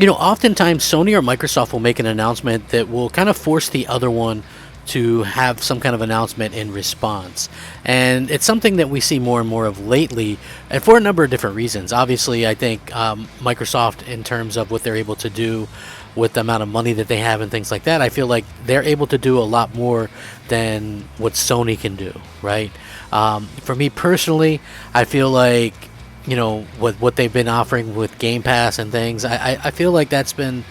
Oftentimes Sony or Microsoft will make an announcement that will kind of force the other one to have some kind of announcement in response. And it's something that we see more and more of lately, and for a number of different reasons. Obviously, I think Microsoft, in terms of what they're able to do with the amount of money that they have and things like that, I feel like they're able to do a lot more than what Sony can do, right? For me personally, I feel like what they've been offering with Game Pass and things, I feel like that's been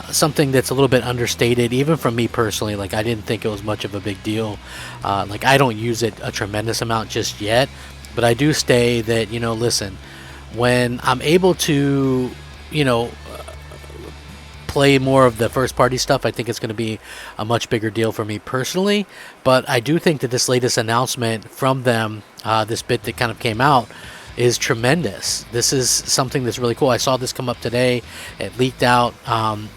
something that's a little bit understated, even from me personally. Like, I didn't think it was much of a big deal. Like, I don't use it a tremendous amount just yet, but I do say that, listen, when I'm able to, play more of the first party stuff, I think it's going to be a much bigger deal for me personally. But I do think that this latest announcement from them, this bit that kind of came out, is tremendous. This is something that's really cool. I saw this come up today. It leaked out.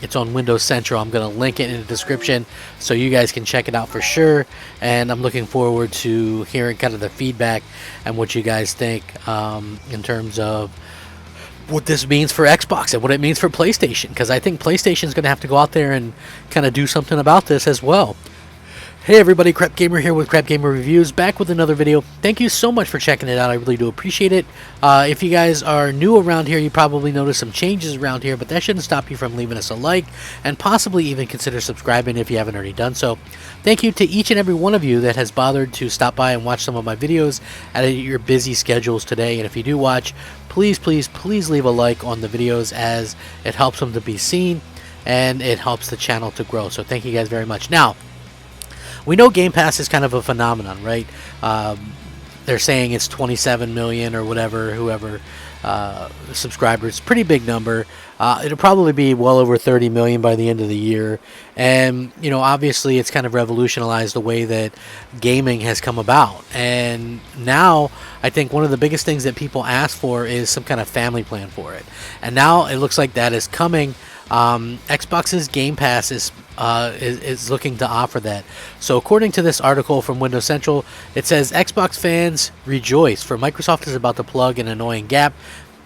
It's on Windows Central. I'm going to link it in the description so you guys can check it out for sure. And I'm looking forward to hearing kind of the feedback and what you guys think in terms of what this means for Xbox and what it means for PlayStation, because I think PlayStation is going to have to go out there and kind of do something about this as well. Hey everybody, Crap Gamer here with Crap Gamer Reviews, back with another video. Thank you so much for checking it out. I really do appreciate it. If you guys are new around here, you probably noticed some changes around here, but that shouldn't stop you from leaving us a like and possibly even consider subscribing if you haven't already done so. Thank you to each and every one of you that has bothered to stop by and watch some of my videos at your busy schedules today. And if you do watch, please leave a like on the videos, as it helps them to be seen and it helps the channel to grow. So thank you guys very much. Now, we know Game Pass is kind of a phenomenon, right? They're saying it's 27 million or whatever, whoever subscribers. Pretty big number. It'll probably be well over 30 million by the end of the year. And, obviously it's kind of revolutionized the way that gaming has come about. And now I think one of the biggest things that people ask for is some kind of family plan for it. And now it looks like that is coming. Xbox's Game Pass is looking to offer that. So according to this article from Windows Central, it says Xbox fans rejoice, for Microsoft is about to plug an annoying gap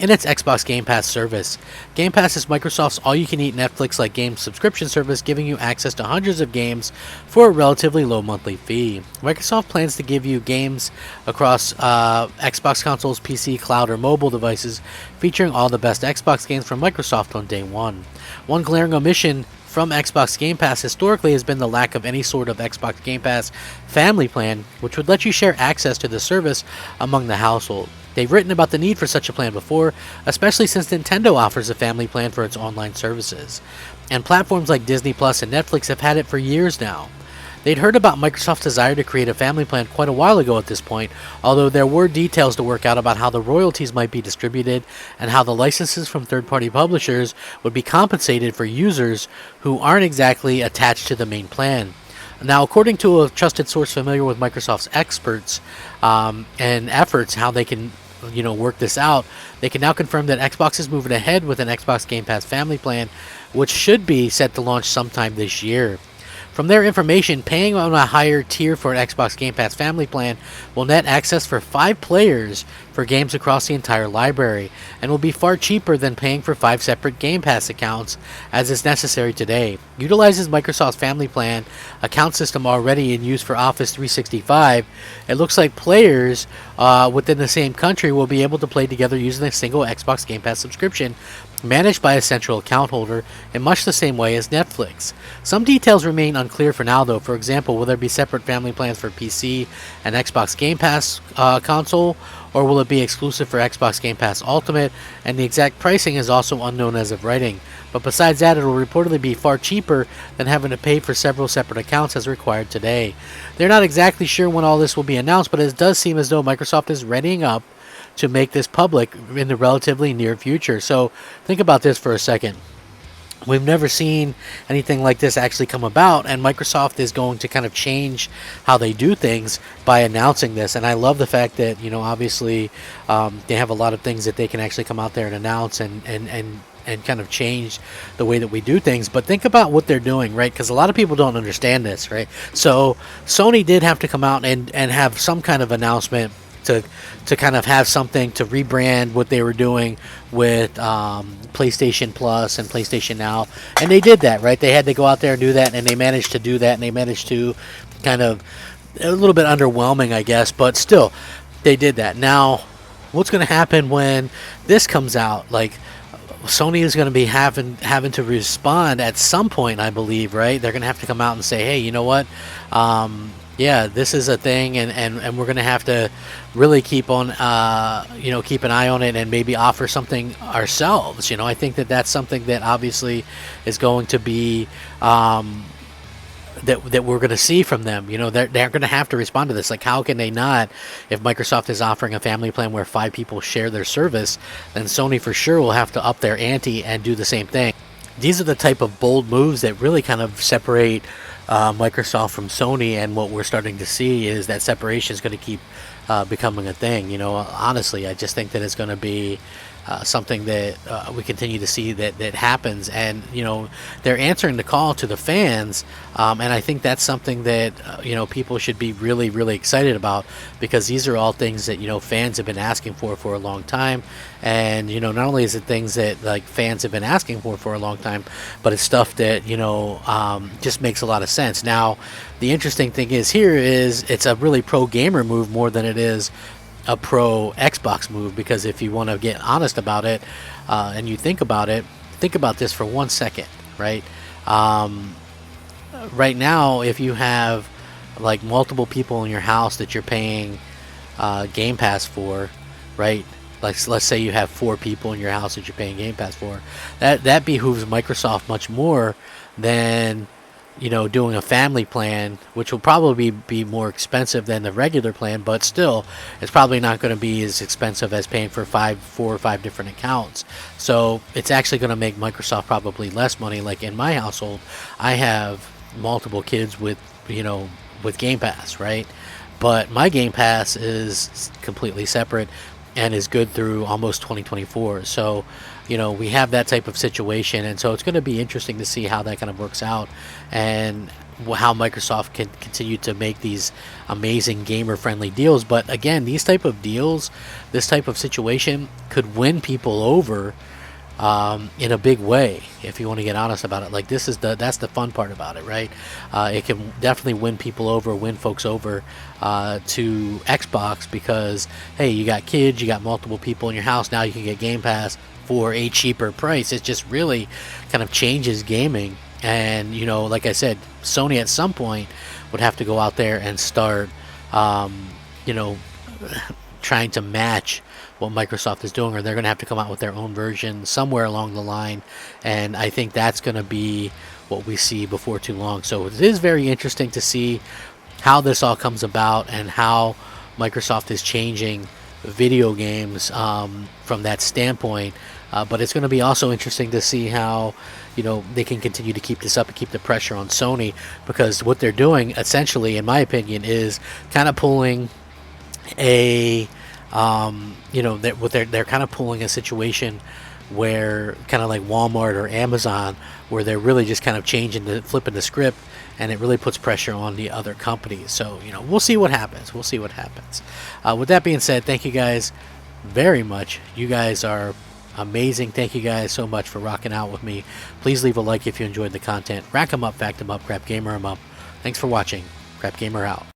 in its Xbox Game Pass service. Game Pass is Microsoft's all-you-can-eat Netflix-like game subscription service, giving you access to hundreds of games for a relatively low monthly fee. Microsoft plans to give you games across Xbox consoles, PC, cloud, or mobile devices, featuring all the best Xbox games from Microsoft on day one. One glaring omission from Xbox Game Pass historically has been the lack of any sort of Xbox Game Pass family plan, which would let you share access to the service among the household. They've written about the need for such a plan before, especially since Nintendo offers a family plan for its online services. And platforms like Disney Plus and Netflix have had it for years now. They'd heard about Microsoft's desire to create a family plan quite a while ago at this point, although there were details to work out about how the royalties might be distributed and how the licenses from third-party publishers would be compensated for users who aren't exactly attached to the main plan. Now, according to a trusted source familiar with Microsoft's experts and efforts, how they can work this out, they can now confirm that Xbox is moving ahead with an Xbox Game Pass family plan, which should be set to launch sometime this year. From their information, paying on a higher tier for an Xbox Game Pass family plan will net access for 5 players for games across the entire library, and will be far cheaper than paying for 5 separate Game Pass accounts, as is necessary today. Utilizes Microsoft's family plan account system already in use for Office 365. It looks like players within the same country will be able to play together using a single Xbox Game Pass subscription, managed by a central account holder in much the same way as Netflix. Some details remain unclear for now, though. For example, will there be separate family plans for PC and Xbox Game Pass console, or will it be exclusive for Xbox Game Pass Ultimate? And the exact pricing is also unknown as of writing. But besides that, it will reportedly be far cheaper than having to pay for several separate accounts as required today. They're not exactly sure when all this will be announced, but it does seem as though Microsoft is readying up to make this public in the relatively near future. So think about this for a second. We've never seen anything like this actually come about, and Microsoft is going to kind of change how they do things by announcing this. And I love the fact that, obviously they have a lot of things that they can actually come out there and announce and kind of change the way that we do things. But think about what they're doing, right? Because a lot of people don't understand this, right? So Sony did have to come out and have some kind of announcement to kind of have something to rebrand what they were doing with PlayStation Plus and PlayStation Now, and they did that, right? They had to go out there and do that, and they managed to do that, and they managed to kind of a little bit underwhelming, I guess, but still, they did that. Now, what's going to happen when this comes out? Like, Sony is going to be having to respond at some point, I believe, right? They're going to have to come out and say, hey, you know what? Yeah, this is a thing, and we're going to have to really keep on, keep an eye on it and maybe offer something ourselves. I think that's something that obviously is going to be that we're going to see from them. They're going to have to respond to this. Like, how can they not? If Microsoft is offering a family plan where 5 people share their service, then Sony for sure will have to up their ante and do the same thing. These are the type of bold moves that really kind of separate Microsoft from Sony, and what we're starting to see is that separation is going to keep becoming a thing. Honestly, I just think that it's going to be something that we continue to see that happens, and they're answering the call to the fans, and I think that's something that people should be really, really excited about, because these are all things that fans have been asking for a long time. And not only is it things that like fans have been asking for a long time, but it's stuff that just makes a lot of sense. Now, the interesting thing is it's a really pro gamer move more than it is a pro Xbox move, because if you want to get honest about it, and you think about this for 1 second, right? Right now, if you have like multiple people in your house that you're paying Game Pass for, right? Like, let's say you have 4 people in your house that you're paying Game Pass for. That behooves Microsoft much more than doing a family plan, which will probably be more expensive than the regular plan, but still, it's probably not going to be as expensive as paying for 4 or 5 different accounts. So it's actually going to make Microsoft probably less money. Like in my household, I have multiple kids with Game Pass, right? But my Game Pass is completely separate and is good through almost 2024. So we have that type of situation, and so it's going to be interesting to see how that kind of works out, and how Microsoft can continue to make these amazing gamer-friendly deals. But again, these type of deals, this type of situation could win people over in a big way, if you want to get honest about it. Like, that's the fun part about it, right? It can definitely win folks over to Xbox, because hey, you got kids, you got multiple people in your house, now you can get Game Pass for a cheaper price. It just really kind of changes gaming. And like I said, Sony at some point would have to go out there and start trying to match what Microsoft is doing, or they're going to have to come out with their own version somewhere along the line. And I think that's going to be what we see before too long. So it is very interesting to see how this all comes about, and how Microsoft is changing video games from that standpoint. But it's going to be also interesting to see how they can continue to keep this up and keep the pressure on Sony, because what they're doing essentially, in my opinion, is kind of pulling they're kind of pulling a situation where, kind of like Walmart or Amazon, where they're really just kind of flipping the script, and it really puts pressure on the other companies. So we'll see what happens. With that being said, thank you guys very much. You guys are amazing. Thank you guys so much for rocking out with me. Please leave a like if you enjoyed the content. Rack 'em up, fact 'em up, Crap Gamer 'em up. Thanks for watching. Crap Gamer out.